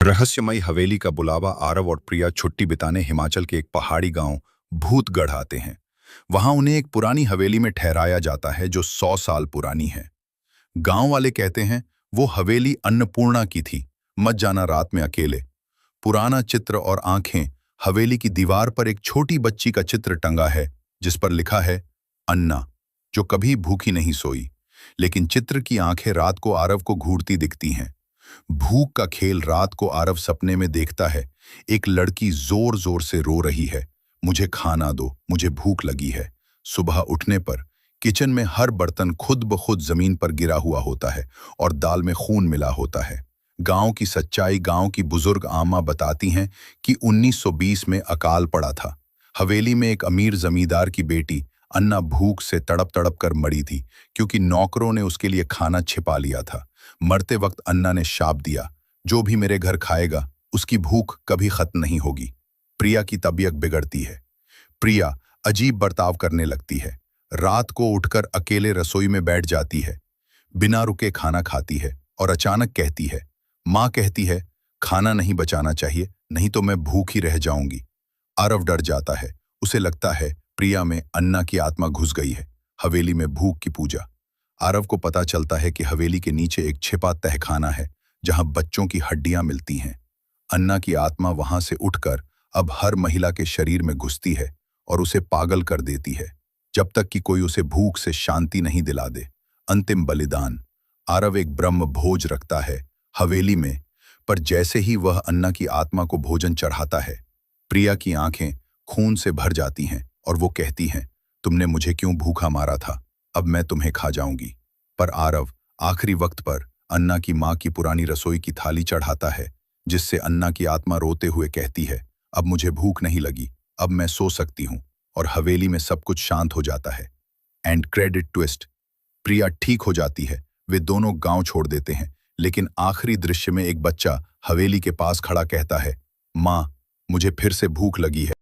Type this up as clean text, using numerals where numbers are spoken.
रहस्यमयी हवेली का बुलावा। आरव और प्रिया छुट्टी बिताने हिमाचल के एक पहाड़ी गांव भूतगढ़ आते हैं। वहां उन्हें एक पुरानी हवेली में ठहराया जाता है जो 100 साल पुरानी है। गांव वाले कहते हैं वो हवेली अन्नपूर्णा की थी। मत जाना रात में अकेले। पुराना चित्र और आंखें। हवेली की दीवार पर एक छोटी बच्ची का चित्र टंगा है जिस पर लिखा है अन्ना, जो कभी भूखी नहीं सोई। लेकिन चित्र की आंखें रात को आरव को घूरती दिखती हैं। भूख का खेल। रात को आरव सपने में देखता है एक लड़की जोर जोर से रो रही है, मुझे खाना दो, मुझे भूख लगी है। सुबह उठने पर किचन में हर बर्तन खुद ब खुद जमीन पर गिरा हुआ होता है और दाल में खून मिला होता है। गांव की सच्चाई। गांव की बुजुर्ग आमा बताती हैं कि 1920 में अकाल पड़ा था। हवेली में एक अमीर जमींदार की बेटी अन्ना भूख से तड़प तड़प कर मरी थी क्योंकि नौकरों ने उसके लिए खाना छिपा लिया था। मरते वक्त अन्ना ने शाप दिया, जो भी मेरे घर खाएगा उसकी भूख कभी खत्म नहीं होगी। प्रिया की तबीयत बिगड़ती है। प्रिया अजीब बर्ताव करने लगती है। रात को उठकर अकेले रसोई में बैठ जाती है, बिना रुके खाना खाती है और अचानक कहती है, माँ कहती है खाना नहीं बचाना चाहिए, नहीं तो मैं भूखी रह जाऊंगी। आरव डर जाता है। उसे लगता है प्रिया में अन्ना की आत्मा घुस गई है। हवेली में भूख की पूजा। आरव को पता चलता है कि हवेली के नीचे एक छिपा तहखाना है जहां बच्चों की हड्डियां मिलती हैं। अन्ना की आत्मा वहां से उठकर अब हर महिला के शरीर में घुसती है और उसे पागल कर देती है जब तक कि कोई उसे भूख से शांति नहीं दिला दे। अंतिम बलिदान। आरव एक ब्रह्म भोज रखता है हवेली में, पर जैसे ही वह अन्ना की आत्मा को भोजन चढ़ाता है, प्रिया की आंखें खून से भर जाती हैं और वो कहती हैं, तुमने मुझे क्यों भूखा मारा था, अब मैं तुम्हें खा जाऊंगी। पर आरव आखिरी वक्त पर अन्ना की माँ की पुरानी रसोई की थाली चढ़ाता है जिससे अन्ना की आत्मा रोते हुए कहती है, अब मुझे भूख नहीं लगी, अब मैं सो सकती हूँ। और हवेली में सब कुछ शांत हो जाता है। And credit twist. प्रिया ठीक हो जाती है, वे दोनों गांव छोड़ देते हैं, लेकिन आखिरी दृश्य में एक बच्चा हवेली के पास खड़ा कहता है, माँ मुझे फिर से भूख लगी है।